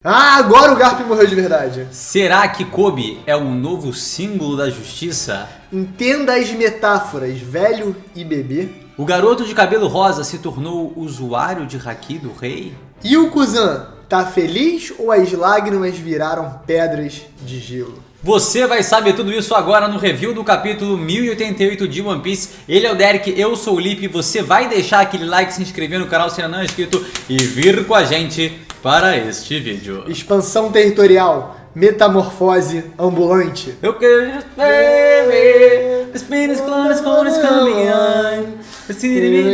Ah, agora o Garp morreu de verdade. Será que Kobe é um novo símbolo da justiça? Entenda as metáforas, velho e bebê. O garoto de cabelo rosa se tornou usuário de haki do rei? E o Kuzan, tá feliz ou as lágrimas viraram pedras de gelo? Você vai saber tudo isso agora no review do capítulo 1088 de One Piece. Ele é o Derek, eu sou o Lipe. Você vai deixar aquele like, se inscrever no canal se ainda não é inscrito e vir com a gente para este vídeo. Expansão territorial, metamorfose ambulante. Eu quero baby, the spin is close, coming on. The city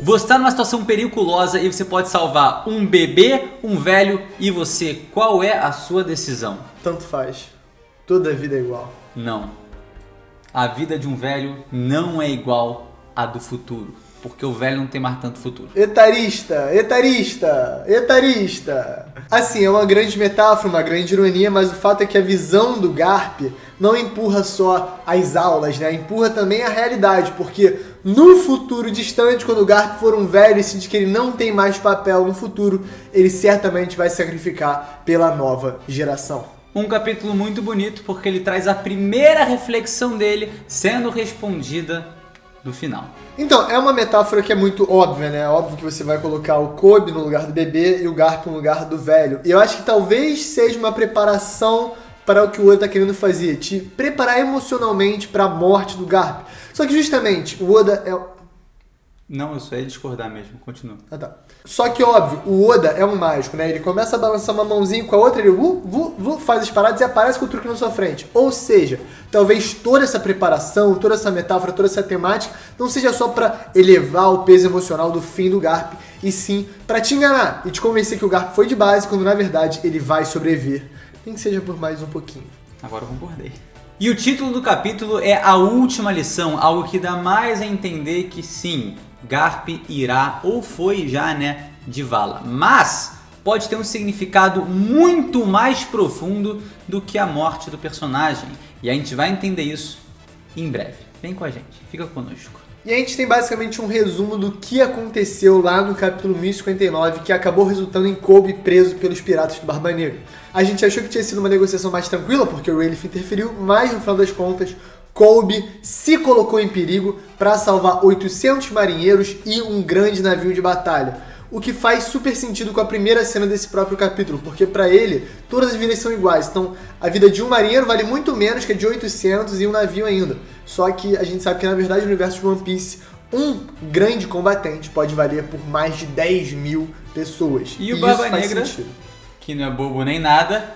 Você está numa situação periculosa e você pode salvar um bebê, um velho e você. Qual é a sua decisão? Tanto faz. Toda vida é igual. Não. A vida de um velho não é igual à do futuro. Porque o velho não tem mais tanto futuro. Etarista. Assim, é uma grande metáfora, uma grande ironia, mas o fato é que a visão do Garp não empurra só as aulas, né? Empurra também a realidade, porque no futuro distante, quando o Garp for um velho e sentir que ele não tem mais papel no futuro, ele certamente vai sacrificar pela nova geração. Um capítulo muito bonito porque ele traz a primeira reflexão dele sendo respondida no final. Então, é uma metáfora que é muito óbvia, né? É óbvio que você vai colocar o Kobe no lugar do bebê e o Garp no lugar do velho. E eu acho que talvez seja uma preparação para o que o Oda tá querendo fazer, te preparar emocionalmente para a morte do Garp. Só que justamente, o Oda é... Não, isso aí é discordar mesmo, continua. Ah, tá. Só que, óbvio, o Oda é um mágico, né? Ele começa a balançar uma mãozinha com a outra, ele faz as paradas e aparece com o truque na sua frente. Ou seja, talvez toda essa preparação, toda essa metáfora, toda essa temática não seja só pra elevar o peso emocional do fim do Garp, e sim pra te enganar e te convencer que o Garp foi de base, quando na verdade ele vai sobreviver. Nem que seja por mais um pouquinho. Agora eu concordei. E o título do capítulo é A Última Lição, algo que dá mais a entender que sim, Garp irá, ou foi já, né, de vala. Mas pode ter um significado muito mais profundo do que a morte do personagem. E a gente vai entender isso em breve. Vem com a gente, fica conosco. E a gente tem basicamente um resumo do que aconteceu lá no capítulo 1059, que acabou resultando em Kobe preso pelos piratas do Barba Negra. A gente achou que tinha sido uma negociação mais tranquila, porque o Rayleigh interferiu, mas no final das contas, Kobe se colocou em perigo para salvar 800 marinheiros e um grande navio de batalha. O que faz super sentido com a primeira cena desse próprio capítulo, porque para ele, todas as vidas são iguais. Então, a vida de um marinheiro vale muito menos que a de 800 e um navio ainda. Só que a gente sabe que, na verdade, no universo de One Piece, um grande combatente pode valer por mais de 10 mil pessoas. E o Barba Negra, que não é bobo nem nada,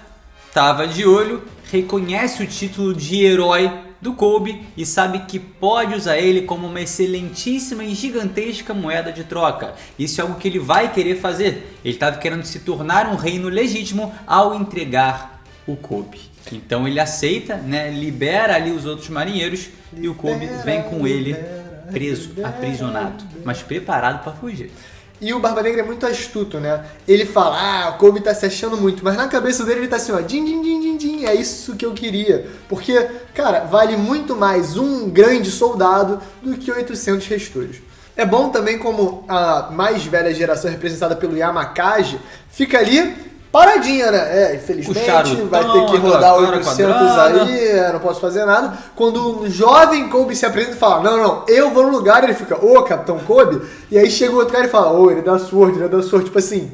tava de olho, reconhece o título de herói do Kobe e sabe que pode usar ele como uma excelentíssima e gigantesca moeda de troca. Isso é algo que ele vai querer fazer. Ele estava querendo se tornar um reino legítimo ao entregar o Kobe. Então ele aceita, né, libera ali os outros marinheiros e o Kobe vem com ele preso, aprisionado, mas preparado para fugir. E o Barba Negra é muito astuto, né? Ele fala, o Kobe tá se achando muito, mas na cabeça dele ele tá assim, ó, din, din, din, din, din, é isso que eu queria. Porque, cara, vale muito mais um grande soldado do que 800 restolhos. É bom também como a mais velha geração, representada pelo Yamakage, fica ali paradinha, né? Infelizmente, vai ter que rodar 800 aí, não posso fazer nada. Quando o jovem Kobe se apresenta e fala, não, eu vou no lugar, ele fica, Capitão Kobe, e aí chega o outro cara e fala, ele dá sorte, tipo assim,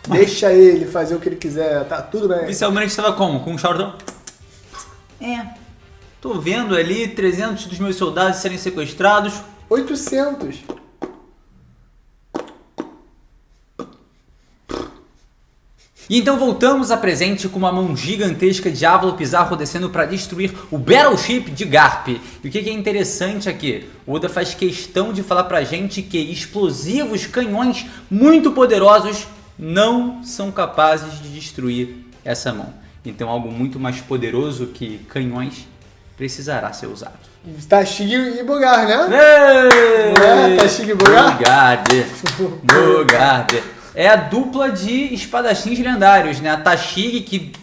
deixa ele fazer o que ele quiser, tá tudo bem. Inicialmente estava como? Com um chardão? Tô vendo ali 300 dos meus soldados serem sequestrados. 800. E então voltamos a presente com uma mão gigantesca de Ávalo Pizarro descendo para destruir o Battleship de Garp. E o que é interessante aqui? O Oda faz questão de falar pra gente que explosivos, canhões muito poderosos não são capazes de destruir essa mão. Então algo muito mais poderoso que canhões precisará ser usado. Tashig e Bogar, né? Tashig e Bogar? Bogarde. É a dupla de espadachins lendários, né? A Tashig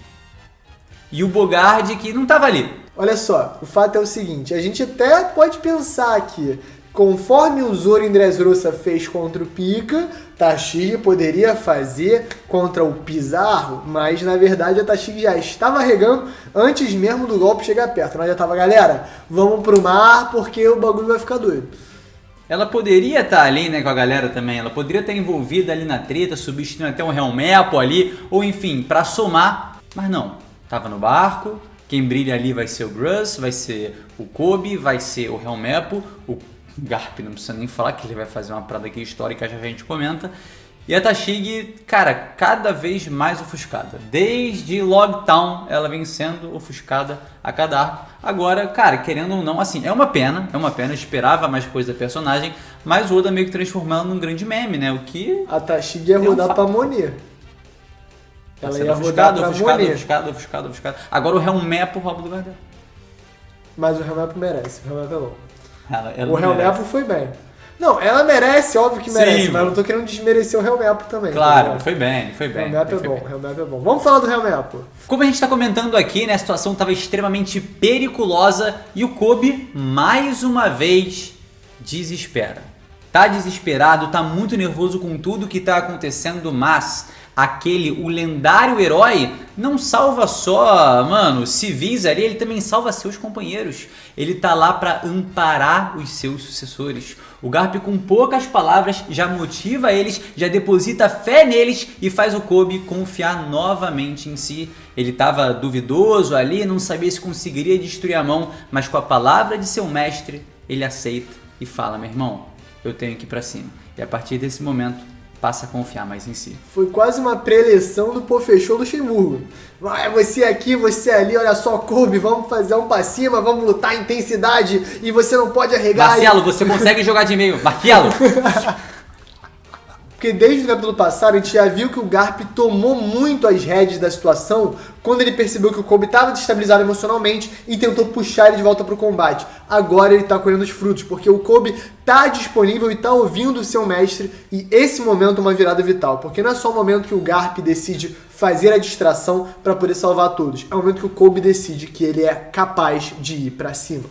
e o Bogarde que não tava ali. Olha só, o fato é o seguinte, a gente até pode pensar que Conforme o Zoro em Dressrosa fez contra o Pika, Tashigi poderia fazer contra o Pizarro, mas na verdade a Tashigi já estava regando antes mesmo do golpe chegar perto. Nós já tava, galera, vamos pro mar porque o bagulho vai ficar doido. Ela poderia estar ali, né, com a galera também, ela poderia estar envolvida ali na treta, substituindo até um Helmepo ali, ou enfim, pra somar, mas não, tava no barco, quem brilha ali vai ser o Gruz, vai ser o Kobe, vai ser o Helmepo, o Garp, não precisa nem falar que ele vai fazer uma parada aqui histórica, já a gente comenta. E a Tashigi, cara, cada vez mais ofuscada. Desde Logtown ela vem sendo ofuscada a cada arco. Agora, cara, querendo ou não, assim, é uma pena, eu esperava mais coisa da personagem, mas o Oda meio que transformou ela num grande meme, né? O que... A Tashigi ia rodar pra Monet. Ela ia rodar pra Monet. Ofuscada. Agora o Helmepo rouba do lugar dela. Mas o Helmepo merece, o Helmepo é bom. Ela o Helmepo foi bem. Não, ela merece, óbvio que merece, mas eu não tô querendo desmerecer o Helmepo também. Claro, foi bem. O Helmepo é bom. Vamos falar do Helmepo. Como a gente tá comentando aqui, né, a situação tava extremamente periculosa e o Kobe, mais uma vez, desespera. Tá desesperado, tá muito nervoso com tudo que tá acontecendo, mas... o lendário herói não salva só, civis ali, ele também salva seus companheiros. Ele tá lá pra amparar os seus sucessores. O Garp, com poucas palavras, já motiva eles, já deposita fé neles e faz o Kobe confiar novamente em si. Ele tava duvidoso ali, não sabia se conseguiria destruir a mão, mas com a palavra de seu mestre, ele aceita e fala: meu irmão, eu tenho que ir pra cima. E a partir desse momento, passa a confiar mais em si. Foi quase uma pré-eleição do Pofechou do Luxemburgo. Vai, você aqui, você ali, olha só, Kobe, vamos fazer um pra cima, vamos lutar intensidade e você não pode arregar. Marcelo, você consegue jogar de meio. Marcelo! Porque desde o capítulo passado a gente já viu que o Garp tomou muito as rédeas da situação quando ele percebeu que o Kobe estava destabilizado emocionalmente e tentou puxar ele de volta para o combate. Agora ele está colhendo os frutos, porque o Kobe está disponível e está ouvindo o seu mestre, e esse momento é uma virada vital, porque não é só o momento que o Garp decide fazer a distração para poder salvar todos, é o momento que o Kobe decide que ele é capaz de ir para cima.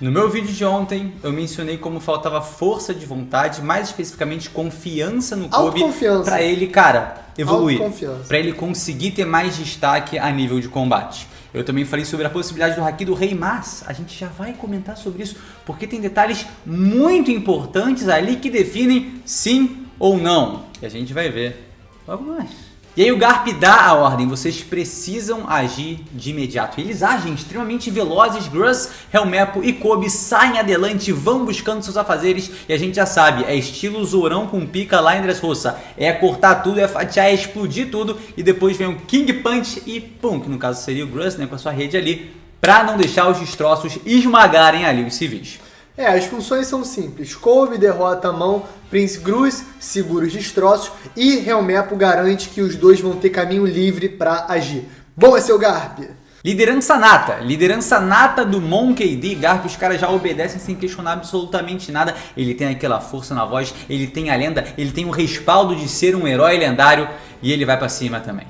No meu vídeo de ontem, eu mencionei como faltava força de vontade, mais especificamente confiança no Kobe, para ele, cara, evoluir, para ele conseguir ter mais destaque a nível de combate. Eu também falei sobre a possibilidade do Haki do Rei, mas a gente já vai comentar sobre isso, porque tem detalhes muito importantes ali que definem sim ou não, e a gente vai ver logo mais. E aí o Garp dá a ordem, vocês precisam agir de imediato. Eles agem extremamente velozes, Gruz, Helmepo e Kobe saem adelante, vão buscando seus afazeres, e a gente já sabe, é estilo Zorão com Pika lá em Dressrosa. É cortar tudo, é fatiar, é explodir tudo, e depois vem o King Punch e pum, que no caso seria o Gruz, né, com a sua rede ali, pra não deixar os destroços esmagarem ali os civis. As funções são simples. Kobe derrota a mão, Prince Gruz segura os destroços e Helmepo garante que os dois vão ter caminho livre para agir. Boa, seu Garp! Liderança nata do Monkey D. Garp, os caras já obedecem sem questionar absolutamente nada. Ele tem aquela força na voz, ele tem a lenda, ele tem o respaldo de ser um herói lendário e ele vai pra cima também.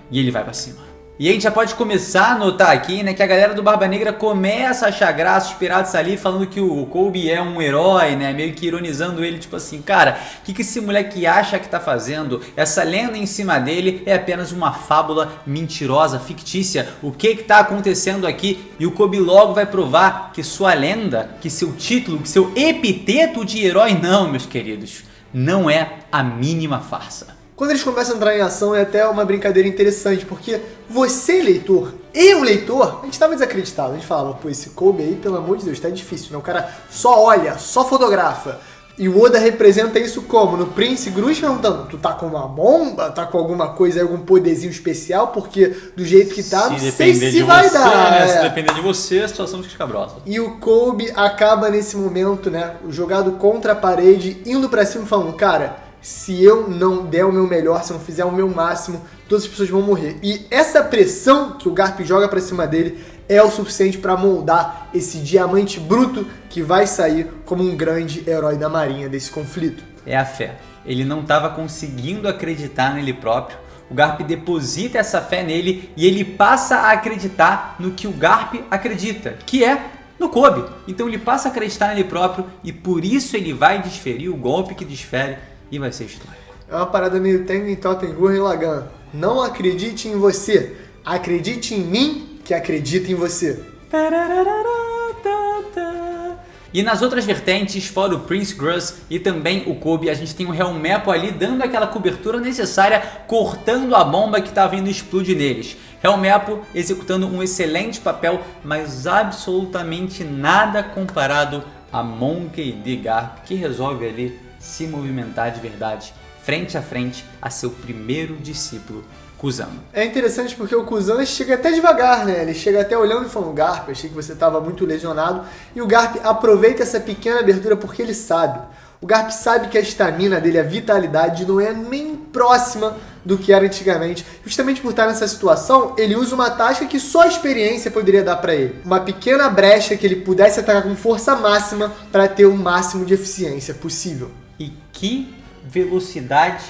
E a gente já pode começar a notar aqui, né, que a galera do Barba Negra começa a achar graça, os piratas ali, falando que o Kobe é um herói, né, meio que ironizando ele, tipo assim, cara, o que esse moleque acha que tá fazendo? Essa lenda em cima dele é apenas uma fábula mentirosa, fictícia. O que tá acontecendo aqui? E o Kobe logo vai provar que sua lenda, que seu título, que seu epiteto de herói, não, meus queridos, não é a mínima farsa. Quando eles começam a entrar em ação é até uma brincadeira interessante, porque você, leitor, eu, leitor, a gente tava desacreditado. A gente falava, pô, esse Kobe aí, pelo amor de Deus, tá difícil, né? O cara só olha, só fotografa. E o Oda representa isso como? No Prince Gruz perguntando, tu tá com uma bomba? Tá com alguma coisa, algum poderzinho especial? Porque do jeito que tá, não sei se vai dar. Né? Se depender de você, a situação fica escabrosa. E o Kobe acaba nesse momento, né, jogado contra a parede, indo pra cima falando, cara, se eu não der o meu melhor, se eu não fizer o meu máximo, todas as pessoas vão morrer. E essa pressão que o Garp joga pra cima dele é o suficiente para moldar esse diamante bruto que vai sair como um grande herói da marinha desse conflito. É a fé. Ele não estava conseguindo acreditar nele próprio. O Garp deposita essa fé nele e ele passa a acreditar no que o Garp acredita, que é no Kobe. Então ele passa a acreditar nele próprio e por isso ele vai desferir o golpe que desfere e vai ser história. É uma parada meio Tengen Toppa Gurren Lagann. Não acredite em você, acredite em mim que acredita em você. E nas outras vertentes, fora o Prince Gruss e também o Kobe, a gente tem o Helmeppo ali dando aquela cobertura necessária, cortando a bomba que estava vindo explodir neles. Helmeppo executando um excelente papel, mas absolutamente nada comparado a Monkey D. Garp, que resolve ali se movimentar de verdade, frente a frente a seu primeiro discípulo, Kusama. É interessante porque o Kusama chega até devagar, né? Ele chega até olhando e falando, Garp, achei que você estava muito lesionado. E o Garp aproveita essa pequena abertura porque ele sabe. O Garp sabe que a estamina dele, a vitalidade, não é nem próxima do que era antigamente. Justamente por estar nessa situação, ele usa uma tática que só a experiência poderia dar para ele. Uma pequena brecha que ele pudesse atacar com força máxima para ter o máximo de eficiência possível. E que velocidade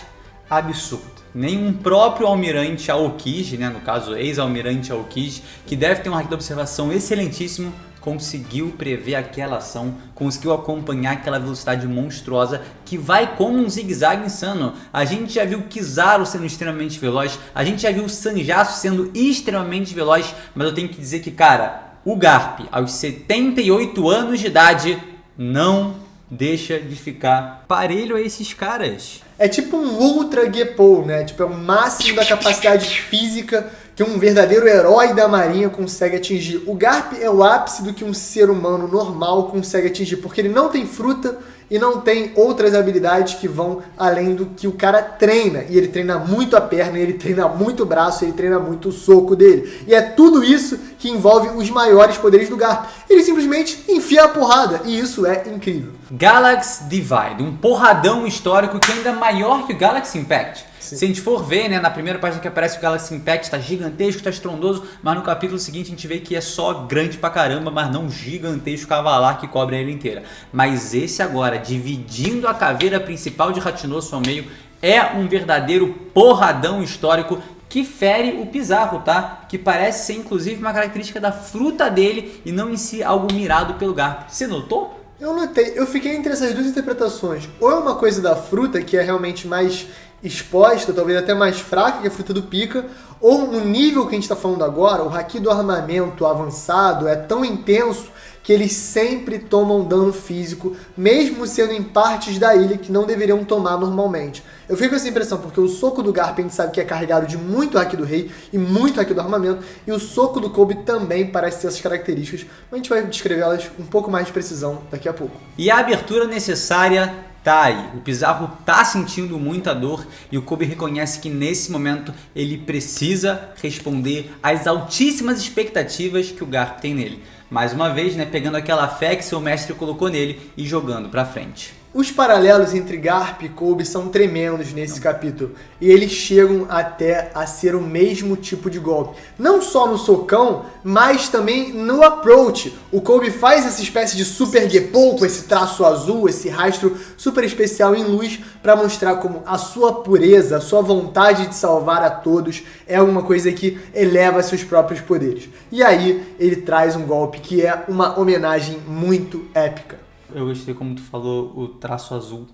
absurda. Nem um próprio almirante Aokiji, né, no caso ex-almirante Aokiji, que deve ter um haki de observação excelentíssimo, conseguiu prever aquela ação, conseguiu acompanhar aquela velocidade monstruosa que vai como um zigue-zague insano. A gente já viu Kizaru sendo extremamente veloz, a gente já viu o Sanjasu sendo extremamente veloz, mas eu tenho que dizer que, cara, o Garp, aos 78 anos de idade, não deixa de ficar parelho a esses caras. É tipo um ultra Geppou, né? Tipo, é o máximo da capacidade física que um verdadeiro herói da marinha consegue atingir. O Garp é o ápice do que um ser humano normal consegue atingir, porque ele não tem fruta e não tem outras habilidades que vão além do que o cara treina. E ele treina muito a perna, ele treina muito o braço, ele treina muito o soco dele. E é tudo isso que envolve os maiores poderes do Garp. Ele simplesmente enfia a porrada, e isso é incrível. Galaxy Divide, um porradão histórico que ainda é maior que o Galaxy Impact. Sim. Se a gente for ver, né, na primeira página que aparece o Galaxy Impact, está gigantesco, está estrondoso, mas no capítulo seguinte a gente vê que é só grande pra caramba, mas não gigantesco cavalar que cobre a ilha inteira. Mas esse agora, dividindo a caveira principal de Hachinosu ao meio, é um verdadeiro porradão histórico que fere o Pizarro, tá? Que parece ser inclusive uma característica da fruta dele e não em si algo mirado pelo Garp. Você notou? Eu notei, eu fiquei entre essas duas interpretações. Ou é uma coisa da fruta, que é realmente mais exposta, talvez até mais fraca que a fruta do Pika, ou no nível que a gente está falando agora, o haki do armamento avançado é tão intenso que eles sempre tomam dano físico, mesmo sendo em partes da ilha que não deveriam tomar normalmente. Eu fico com essa impressão, porque o soco do Garp a gente sabe que é carregado de muito haki do rei e muito haki do armamento, e o soco do Kobe também parece ter essas características, mas a gente vai descrevê-las com um pouco mais de precisão daqui a pouco. E a abertura necessária tá aí. O Pizarro tá sentindo muita dor e o Kobe reconhece que nesse momento ele precisa responder às altíssimas expectativas que o Garp tem nele. Mais uma vez, né, pegando aquela fé que seu mestre colocou nele e jogando pra frente. Os paralelos entre Garp e Kobe são tremendos nesse capítulo, e eles chegam até a ser o mesmo tipo de golpe. Não só no socão, mas também no approach. O Kobe faz essa espécie de super Geppou com esse traço azul, esse rastro super especial em luz, para mostrar como a sua pureza, a sua vontade de salvar a todos é uma coisa que eleva seus próprios poderes. E aí ele traz um golpe que é uma homenagem muito épica. Eu gostei como tu falou o traço azul.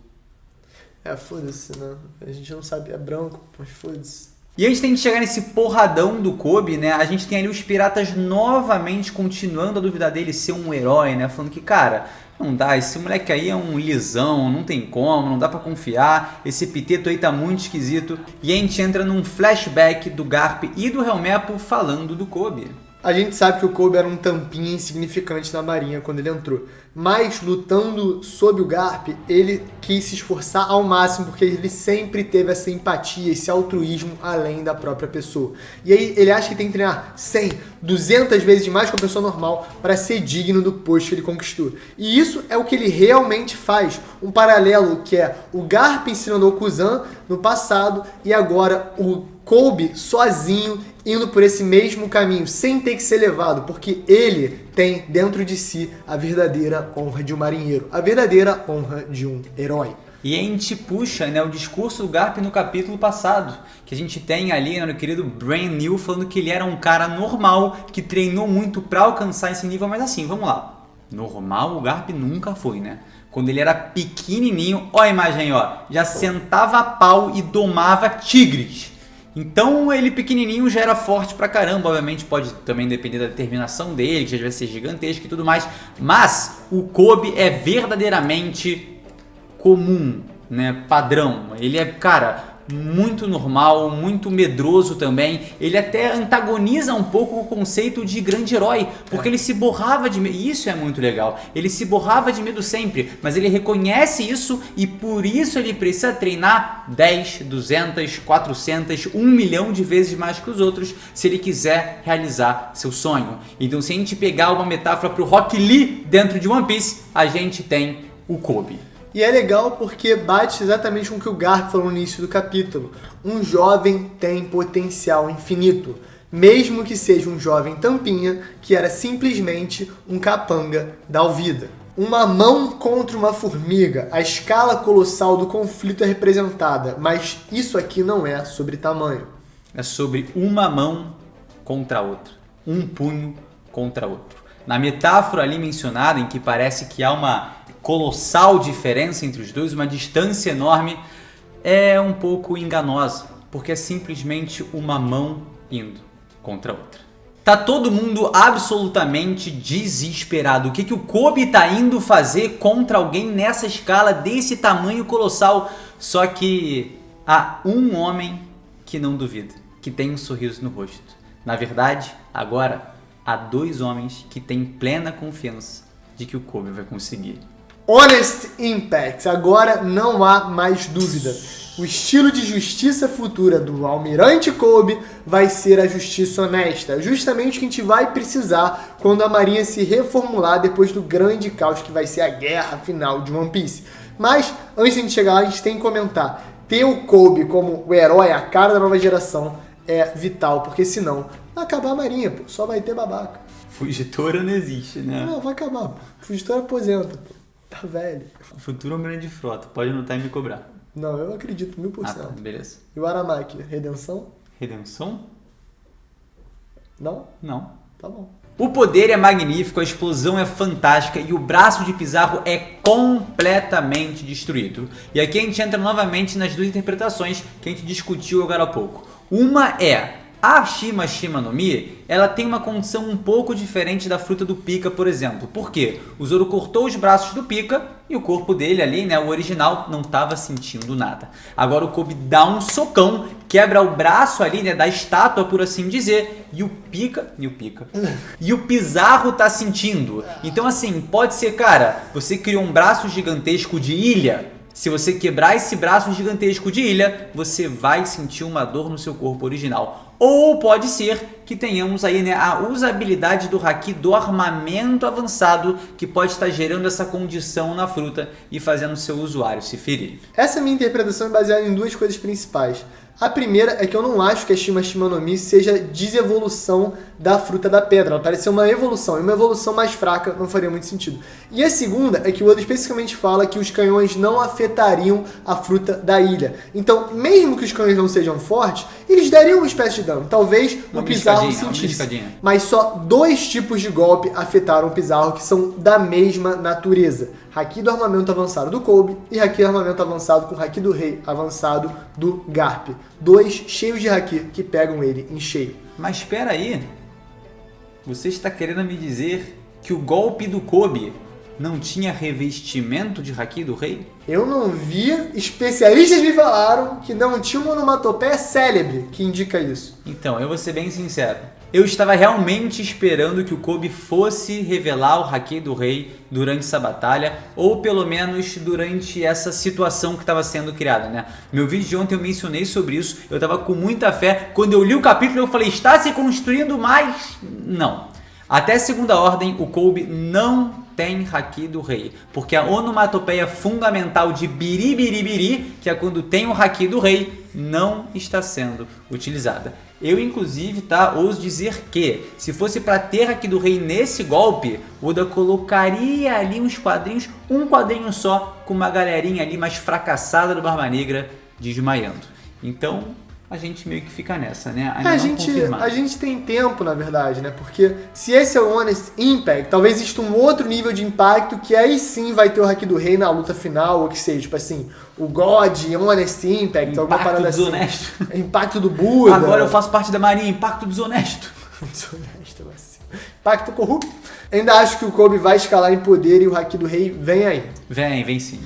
É, foda-se, né? A gente não sabe, é branco, mas foda-se. E antes de a gente chegar nesse porradão do Kobe, né, a gente tem ali os piratas novamente continuando a duvidar dele ser um herói, né, falando que, cara, não dá, esse moleque aí é um lisão, não tem como, não dá pra confiar, esse piteto aí tá muito esquisito. E a gente entra num flashback do Garp e do Helmeppo falando do Kobe. A gente sabe que o Kobe era um tampinha insignificante na marinha quando ele entrou, mas lutando sob o Garp, ele quis se esforçar ao máximo porque ele sempre teve essa empatia, esse altruísmo além da própria pessoa. E aí ele acha que tem que treinar 100, 200 vezes mais que uma pessoa normal para ser digno do posto que ele conquistou. E isso é o que ele realmente faz. Um paralelo que é o Garp ensinando ao Kuzan no passado e agora o Kobe sozinho indo por esse mesmo caminho, sem ter que ser levado, porque ele tem dentro de si a verdadeira honra de um marinheiro, a verdadeira honra de um herói. E a gente puxa, né, o discurso do Garp no capítulo passado, que a gente tem ali, né, no querido Brand New, falando que ele era um cara normal, que treinou muito para alcançar esse nível, mas assim, vamos lá. normal o Garp nunca foi, né? Quando ele era pequenininho, ó a imagem, ó, já sentava a pau e domava tigres. Então ele pequenininho já era forte pra caramba, obviamente pode também depender da determinação dele, que já vai ser gigantesco e tudo mais, mas o Kobe é verdadeiramente comum, né, padrão. Ele é, cara, muito normal, muito medroso também. Ele até antagoniza um pouco o conceito de grande herói, porque ele se borrava de medo. Isso é muito legal. Ele se borrava de medo sempre, mas ele reconhece isso e por isso ele precisa treinar 10, 200, 400, 1 milhão de vezes mais que os outros se ele quiser realizar seu sonho. Então, se a gente pegar uma metáfora para o Rock Lee dentro de One Piece, a gente tem o Kobe. E é legal porque bate exatamente com o que o Garp falou no início do capítulo. Um jovem tem potencial infinito, mesmo que seja um jovem tampinha que era simplesmente um capanga da Alvida. Uma mão contra uma formiga, a escala colossal do conflito é representada, mas isso aqui não é sobre tamanho. É sobre uma mão contra a outra, um punho contra outro. Na metáfora ali mencionada, em que parece que há uma colossal diferença entre os dois, uma distância enorme, é um pouco enganosa, porque é simplesmente uma mão indo contra a outra. Tá todo mundo absolutamente desesperado. O que o Kobe tá indo fazer contra alguém nessa escala desse tamanho colossal? Só que há um homem que não duvida, que tem um sorriso no rosto. Na verdade, agora há 2 homens que têm plena confiança de que o Kobe vai conseguir. Honest Impact, agora não há mais dúvida. O estilo de justiça futura do Almirante Kobe vai ser a justiça honesta, justamente o que a gente vai precisar quando a Marinha se reformular depois do grande caos que vai ser a guerra final de One Piece. Mas, antes de a gente chegar lá, a gente tem que comentar. Ter o Kobe como o herói, a cara da nova geração, é vital, porque senão vai acabar a Marinha, pô. Só vai ter babaca. Fugitora não existe, né? Não, vai acabar, pô. Fugitora aposenta, pô. Tá velho. O futuro é um grande frota, pode anotar e me cobrar. Não, eu acredito 1000%. Ah, tá, beleza. E o Aramaki, redenção? Redenção? Não? Não. Tá bom. O poder é magnífico, a explosão é fantástica e o braço de Pizarro é completamente destruído. E aqui a gente entra novamente nas 2 interpretações que a gente discutiu agora há pouco. Uma é: a Shima Shima no Mi, ela tem uma condição um pouco diferente da fruta do Pika, por exemplo. Por quê? O Zoro cortou os braços do Pika e o corpo dele ali, né, o original, não estava sentindo nada. Agora o Kobe dá um socão, quebra o braço ali, né, da estátua, por assim dizer, e o Pizarro tá sentindo. Então assim, pode ser, cara, você criou um braço gigantesco de ilha. Se você quebrar esse braço gigantesco de ilha, você vai sentir uma dor no seu corpo original. Ou pode ser que tenhamos aí, né, a usabilidade do Haki do armamento avançado, que pode estar gerando essa condição na fruta e fazendo o seu usuário se ferir. Essa minha interpretação é baseada em 2 coisas principais. A primeira é que eu não acho que a Shima Shima no Mi seja desevolução da fruta da pedra. Ela parece ser uma evolução, e uma evolução mais fraca não faria muito sentido. E a segunda é que o Oda especificamente fala que os canhões não afetariam a fruta da ilha. Então, mesmo que os canhões não sejam fortes, eles dariam uma espécie de dano. Talvez o Pizarro sentisse. Mas só 2 tipos de golpe afetaram o Pizarro, que são da mesma natureza. Haki do armamento avançado do Kobe e Haki do armamento avançado com Haki do Rei avançado do Garp. 2 cheios de Haki que pegam ele em cheio. Mas espera aí, você está querendo me dizer que o golpe do Kobe não tinha revestimento de Haki do Rei? Eu não vi, especialistas me falaram que não tinha uma onomatopeia célebre que indica isso. Então, eu vou ser bem sincero. Eu estava realmente esperando que o Kobe fosse revelar o Haki do Rei durante essa batalha, ou pelo menos durante essa situação que estava sendo criada, né? Meu vídeo de ontem eu mencionei sobre isso, eu estava com muita fé. Quando eu li o capítulo eu falei, está se construindo mais? Não. Até segunda ordem, o Kobe não tem Haki do Rei, porque a onomatopeia fundamental de biribiribiri, que é quando tem o Haki do Rei, não está sendo utilizada. Eu, inclusive, ouso dizer que, se fosse para ter Haki do Rei nesse golpe, o Oda colocaria ali uns quadrinhos, um quadrinho só, com uma galerinha ali mais fracassada do Barba Negra desmaiando. Então, a gente meio que fica nessa, né? Ainda A não confirmado. gente tem tempo, na verdade, né? Porque se esse é o Honest Impact, talvez exista um outro nível de impacto que aí sim vai ter o Haki do Rei na luta final, ou que seja, tipo assim, o God, Honest Impact, alguma parada assim. Desonesto. Impacto do Buda. Agora eu faço parte da Marinha, impacto desonesto. Desonesto, vacilo. Impacto corrupto. Ainda acho que o Kobe vai escalar em poder e o Haki do Rei vem aí. Vem sim.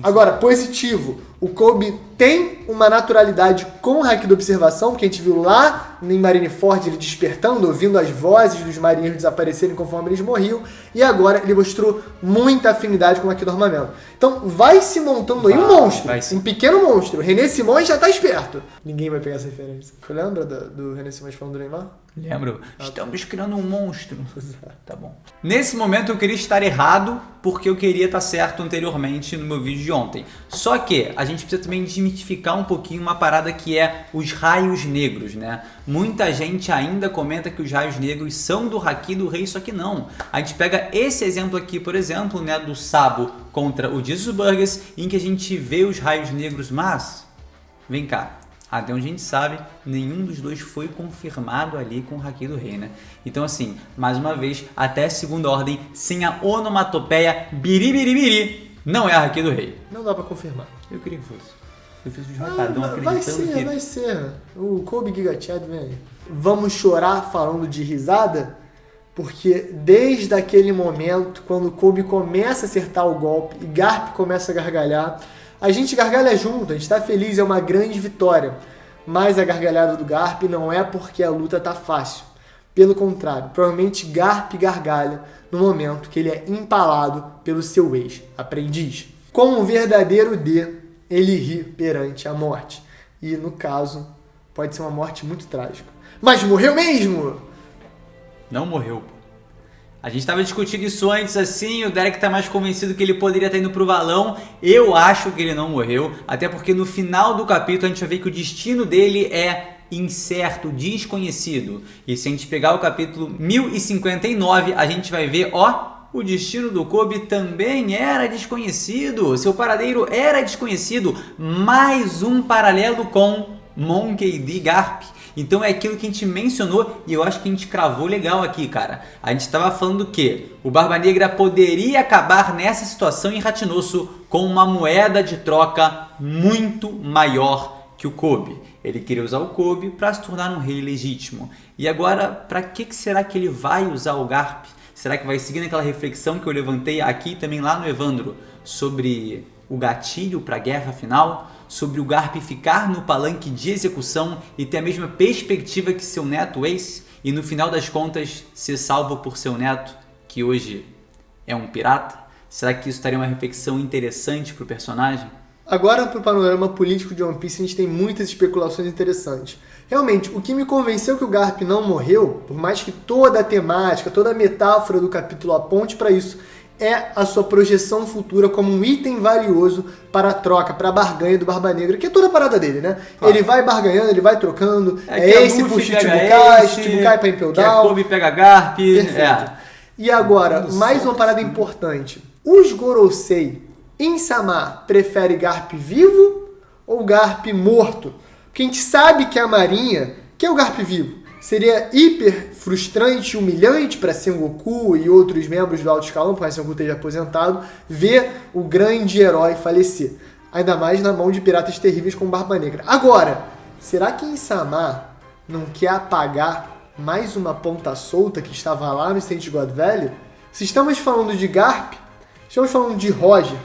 Agora, positivo, o Kobe tem uma naturalidade com o Haki da observação, porque a gente viu lá em Marineford ele despertando, ouvindo as vozes dos marinheiros desaparecerem conforme eles morriam, e agora ele mostrou muita afinidade com o Haki do armamento. Então vai se montando aí um monstro, um pequeno monstro. René Simões já tá esperto. Ninguém vai pegar essa referência. Você lembra do René Simões falando do Neymar? Lembro. Estamos criando um monstro. Tá bom. Nesse momento eu queria estar errado, porque eu queria estar certo anteriormente no meu vídeo de ontem. Só que a gente precisa também desmitificar um pouquinho uma parada que é os raios negros, né? Muita gente ainda comenta que os raios negros são do Haki do Rei, só que não. A gente pega esse exemplo aqui, por exemplo, né, do Sabo contra o Jesus Burgers, em que a gente vê os raios negros, mas vem cá. Até onde a gente sabe, nenhum dos dois foi confirmado ali com o Haki do Rei, né? Então assim, mais uma vez, até segunda ordem, sem a onomatopeia biribiribiri, não é a Haki do Rei. Não dá pra confirmar. Eu queria que fosse. Eu fiz os rapazão acreditando que... Vai ser. O Kobe Giga Chad vem aí. Vamos chorar falando de risada? Porque desde aquele momento, quando o Kobe começa a acertar o golpe e Garp começa a gargalhar, a gente gargalha junto, a gente tá feliz, é uma grande vitória. Mas a gargalhada do Garp não é porque a luta tá fácil. Pelo contrário, provavelmente Garp gargalha no momento que ele é empalado pelo seu ex-aprendiz. Como um verdadeiro D, ele ri perante a morte. E no caso, pode ser uma morte muito trágica. Mas morreu mesmo! Não morreu. A gente estava discutindo isso antes, assim, o Derek tá mais convencido que ele poderia estar indo pro valão. Eu acho que ele não morreu, até porque no final do capítulo a gente vai ver que o destino dele é incerto, desconhecido. E se a gente pegar o capítulo 1059, a gente vai ver, o destino do Kobe também era desconhecido. Seu paradeiro era desconhecido. Mais um paralelo com Monkey D. Garp. Então é aquilo que a gente mencionou e eu acho que a gente cravou legal aqui, cara. A gente estava falando que o Barba Negra poderia acabar nessa situação em Ratinosso com uma moeda de troca muito maior que o Kobe. Ele queria usar o Kobe para se tornar um rei legítimo. E agora, para que será que ele vai usar o Garp? Será que vai seguir naquela reflexão que eu levantei aqui também lá no Evandro sobre o gatilho para a guerra final? Sobre o Garp ficar no palanque de execução e ter a mesma perspectiva que seu neto Ace e no final das contas ser salvo por seu neto, que hoje é um pirata? Será que isso estaria uma reflexão interessante para o personagem? Agora, para o panorama político de One Piece, a gente tem muitas especulações interessantes. Realmente, o que me convenceu que o Garp não morreu, por mais que toda a temática, toda a metáfora do capítulo aponte para isso, é a sua projeção futura como um item valioso para a troca, para a barganha do Barba Negra, que é toda a parada dele, né? Ah. Ele vai barganhando, ele vai trocando, esse puxa Chichibukai para Impel Down. Kobe pega Garp. Perfeito. E agora, mais uma parada importante. Os Gorosei, Insama, prefere Garp vivo ou Garp morto? Porque a gente sabe que a Marinha quer o Garp vivo. Seria hiper frustrante e humilhante para Sengoku e outros membros do alto escalão, porque Sengoku esteja aposentado, ver o grande herói falecer. Ainda mais na mão de piratas terríveis como Barba Negra. Agora, será que Insama não quer apagar mais uma ponta solta que estava lá no Saint God Valley? Se estamos falando de Garp, estamos falando de Roger,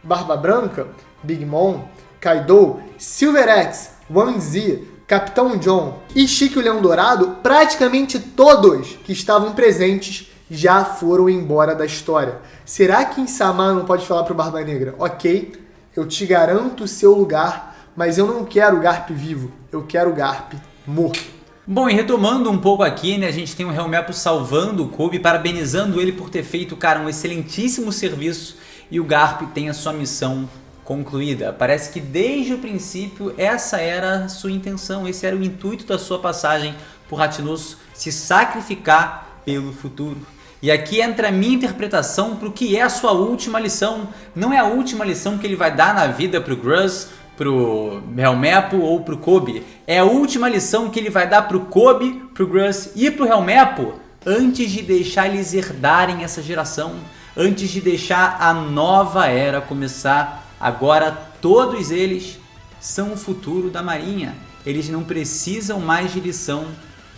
Barba Branca, Big Mom, Kaido, Silver Axe, Wang Zi, Capitão John e Chique o Leão Dourado, praticamente todos que estavam presentes já foram embora da história. Será que Insama não pode falar pro Barba Negra? Ok, eu te garanto o seu lugar, mas eu não quero o Garp vivo, eu quero o Garp morto. Bom, e retomando um pouco aqui, né, a gente tem o Helmepo salvando o Kobe, parabenizando ele por ter feito, cara, um excelentíssimo serviço, e o Garp tem a sua missão concluída. Parece que desde o princípio essa era a sua intenção, esse era o intuito da sua passagem por Ratinosso, se sacrificar pelo futuro. E aqui entra a minha interpretação para o que é a sua última lição. Não é a última lição que ele vai dar na vida para o Gruz, pro Helmeppo ou pro Kobe. É a última lição que ele vai dar pro Kobe, pro Gruss e pro Helmeppo antes de deixar eles herdarem essa geração, antes de deixar a nova era começar. Agora todos eles são o futuro da Marinha. Eles não precisam mais de lição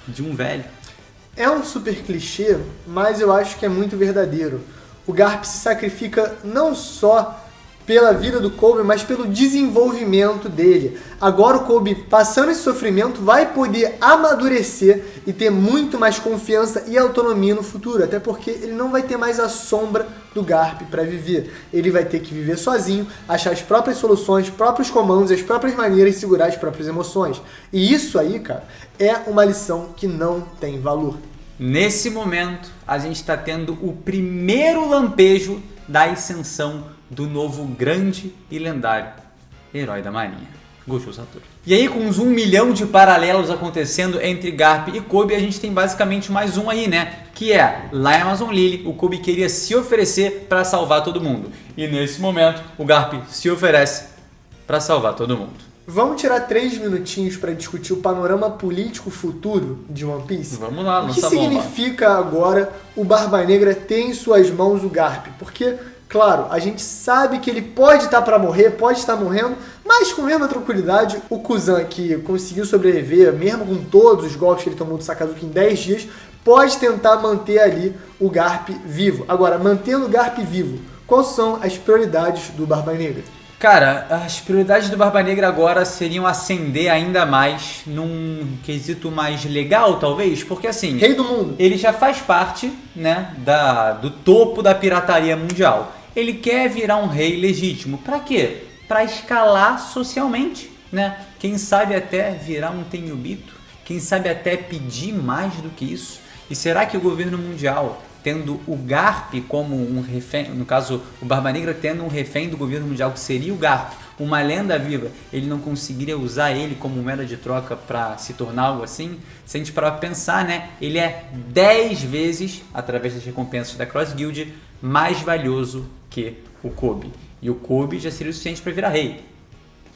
de um velho. É um super clichê, mas eu acho que é muito verdadeiro. O Garp se sacrifica não só pela vida do Kobe, mas pelo desenvolvimento dele. Agora o Kobe, passando esse sofrimento, vai poder amadurecer e ter muito mais confiança e autonomia no futuro, até porque ele não vai ter mais a sombra do Garp para viver. Ele vai ter que viver sozinho, achar as próprias soluções, próprios comandos, as próprias maneiras de segurar as próprias emoções. E isso aí, cara, é uma lição que não tem valor. Nesse momento, a gente está tendo o primeiro lampejo da ascensão do novo grande e lendário herói da Marinha, Gosho Satoru. E aí, com uns 1 milhão de paralelos acontecendo entre Garp e Kobe, a gente tem basicamente mais um aí, né? Que é, lá em Amazon Lily, o Kobe queria se oferecer para salvar todo mundo. E nesse momento, o Garp se oferece para salvar todo mundo. Vamos tirar 3 minutinhos para discutir o panorama político futuro de One Piece? Vamos lá, O que significa agora o Barba Negra ter em suas mãos o Garp? Porque, claro, a gente sabe que ele pode estar para morrer, pode estar morrendo, mas com a mesma tranquilidade, o Kuzan, que conseguiu sobreviver, mesmo com todos os golpes que ele tomou do Sakazuki em 10 dias, pode tentar manter ali o Garp vivo. Agora, mantendo o Garp vivo, quais são as prioridades do Barba Negra? Cara, as prioridades do Barba Negra agora seriam ascender ainda mais num quesito mais legal, talvez, porque assim... Rei do mundo. Ele já faz parte, né, do topo da pirataria mundial. Ele quer virar um rei legítimo. Pra quê? Pra escalar socialmente, né? Quem sabe até virar um Tenryubito. Quem sabe até pedir mais do que isso. E será que o governo mundial, tendo o Garp como um refém, no caso o Barba Negra tendo um refém do governo mundial que seria o Garp, uma lenda viva, ele não conseguiria usar ele como moeda de troca para se tornar algo assim? Se a gente parar pra pensar, né, ele é 10 vezes, através das recompensas da Cross Guild, mais valioso que o Kobe. E o Kobe já seria o suficiente para virar rei.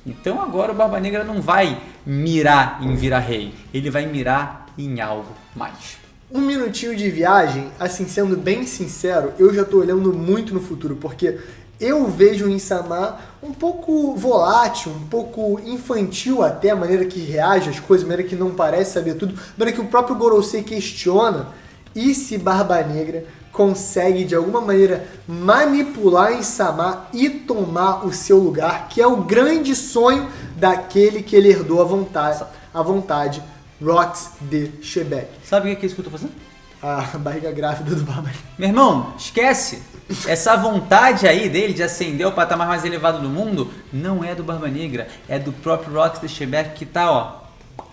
Então agora o Barba Negra não vai mirar em virar rei, ele vai mirar em algo mais. Um minutinho de viagem, assim, sendo bem sincero, eu já tô olhando muito no futuro, porque eu vejo o Insama um pouco volátil, um pouco infantil até, a maneira que reage às coisas, a maneira que não parece saber tudo, a maneira que o próprio Gorosei questiona. E se Barba Negra consegue, de alguma maneira, manipular Insama e tomar o seu lugar, que é o grande sonho daquele que ele herdou à vontade, Rox de Shebeck. Sabe o que é isso que eu tô fazendo? A barriga grávida do Barba Negra. Meu irmão, esquece! Essa vontade aí dele de ascender ao patamar mais elevado do mundo não é do Barba Negra, é do próprio Rox de Shebeck que tá, ó,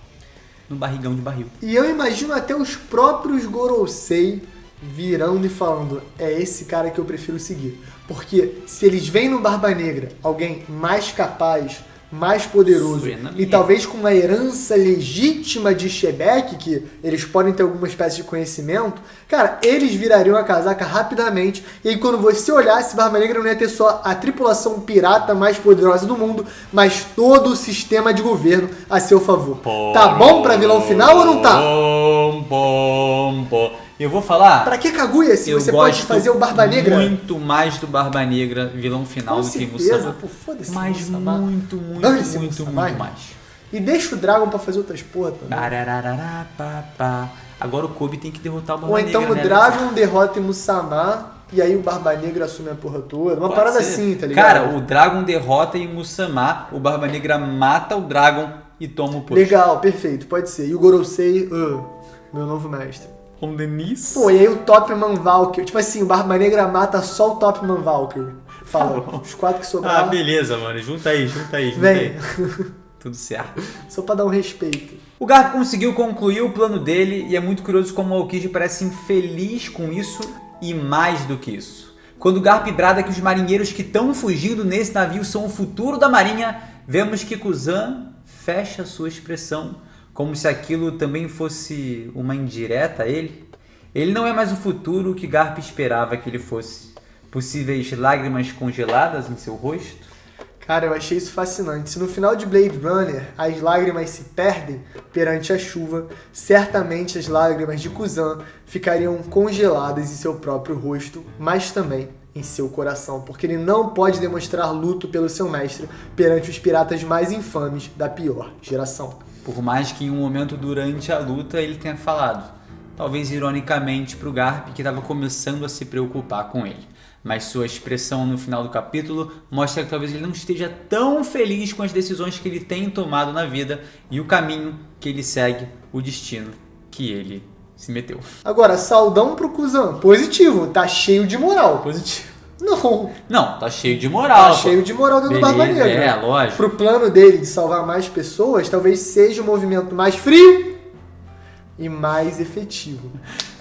no barrigão de barril. E eu imagino até os próprios Gorosei virando e falando, é esse cara que eu prefiro seguir. Porque se eles veem no Barba Negra alguém mais capaz, mais poderoso e talvez com uma herança legítima de Shebeck, que eles podem ter alguma espécie de conhecimento, cara, eles virariam a casaca rapidamente. E aí quando você olhasse, Barba Negra não ia ter só a tripulação pirata mais poderosa do mundo, mas todo o sistema de governo a seu favor. Tá bom pra vilão final ou não tá? Eu vou falar... Pra que Kaguya se você pode fazer o Barba Negra? Muito mais do Barba Negra vilão final do que Musama. Mas muito mais. E deixa o Dragon pra fazer outras porra também. Agora o Kobe tem que derrotar o Barba Negra. Ou então o Dragon derrota Musama e aí o Barba Negra assume a porra toda. Uma parada assim, tá ligado? Cara, o Dragon derrota em Musama, o Barba Negra mata o Dragon e toma o posto. Legal, perfeito, pode ser. E o Gorosei, meu novo mestre. Com Denise. Pô, e aí o Topman Valkyrie. Tipo assim, o Barba Negra mata só o Topman Valkyrie. Fala, os 4 que sobraram. Ah, beleza, mano. Junta aí. Vem. Tudo certo. Só pra dar um respeito. O Garp conseguiu concluir o plano dele e é muito curioso como o Aokiji parece infeliz com isso e mais do que isso. Quando o Garp brada que os marinheiros que estão fugindo nesse navio são o futuro da marinha, vemos que Kuzan fecha sua expressão como se aquilo também fosse uma indireta a ele. Ele não é mais o futuro que Garp esperava que ele fosse. Possíveis lágrimas congeladas em seu rosto. Cara, eu achei isso fascinante. Se no final de Blade Runner as lágrimas se perdem perante a chuva, certamente as lágrimas de Kuzan ficariam congeladas em seu próprio rosto, mas também em seu coração, porque ele não pode demonstrar luto pelo seu mestre perante os piratas mais infames da pior geração. Por mais que em um momento durante a luta ele tenha falado, talvez ironicamente para o Garp, que estava começando a se preocupar com ele. Mas sua expressão no final do capítulo mostra que talvez ele não esteja tão feliz com as decisões que ele tem tomado na vida e o caminho que ele segue, o destino que ele se meteu. Agora, saudão pro Kuzan. Positivo, tá cheio de moral. Positivo. Não, tá cheio de moral. Tá cheio de moral dentro do Barba Negra. É, lógico. Pro plano dele de salvar mais pessoas, talvez seja um movimento mais frio e mais efetivo.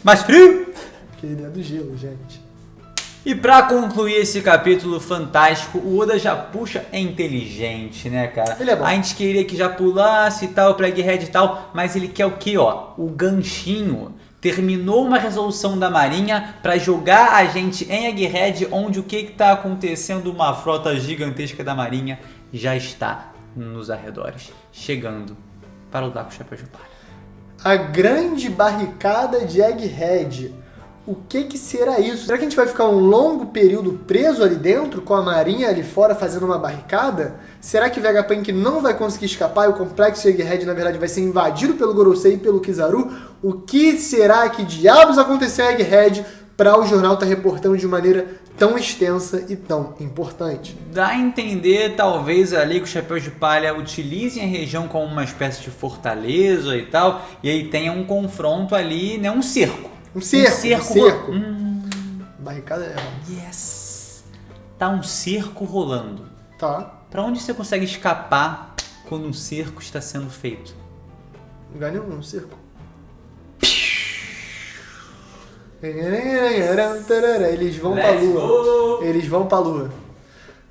Mais frio? Porque ele é do gelo, gente. E pra concluir esse capítulo fantástico, o Oda já puxa inteligente, né, cara? Ele é bom. A gente queria que já pulasse e tal, pra Egghead e tal, mas ele quer o quê, ó? O ganchinho. Terminou uma resolução da Marinha pra jogar a gente em Egghead, onde o que tá acontecendo? Uma frota gigantesca da Marinha já está nos arredores, chegando para lutar com o Chapéu de Palha. A grande barricada de Egghead. O que será isso? Será que a gente vai ficar um longo período preso ali dentro, com a marinha ali fora fazendo uma barricada? Será que Vegapunk não vai conseguir escapar e o complexo Egghead, na verdade, vai ser invadido pelo Gorosei e pelo Kizaru? O que será que diabos aconteceu em Egghead para o jornal estar reportando de maneira tão extensa e tão importante? Dá a entender, talvez, ali que os Chapéus de Palha utilizem a região como uma espécie de fortaleza e tal, e aí tenha um confronto ali, né, um cerco. Um cerco. Barricada é. Yes. Tá um cerco rolando. Tá. Pra onde você consegue escapar quando um cerco está sendo feito? Lugar nenhum, um cerco. Eles vão pra lua. Eles vão pra lua.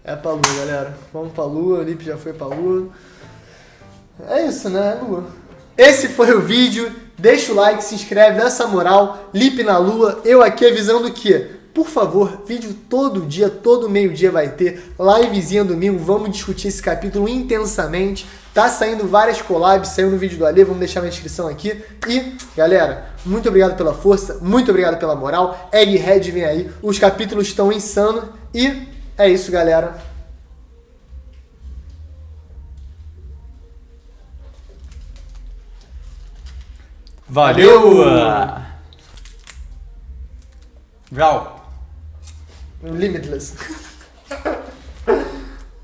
É pra lua, galera. Vamos pra lua. O Lip já foi pra lua. É isso, né? É lua. Esse foi o vídeo. Deixa o like, se inscreve, dá essa moral. Lip na lua. Eu aqui avisando que, por favor, vídeo todo dia, todo meio-dia vai ter. Livezinha domingo. Vamos discutir esse capítulo intensamente. Tá saindo várias collabs, saiu no vídeo do Ale, vamos deixar na descrição aqui. E, galera, muito obrigado pela força, muito obrigado pela moral. Egghead vem aí, os capítulos estão insanos. E é isso, galera. Valeu! Gal. Limitless.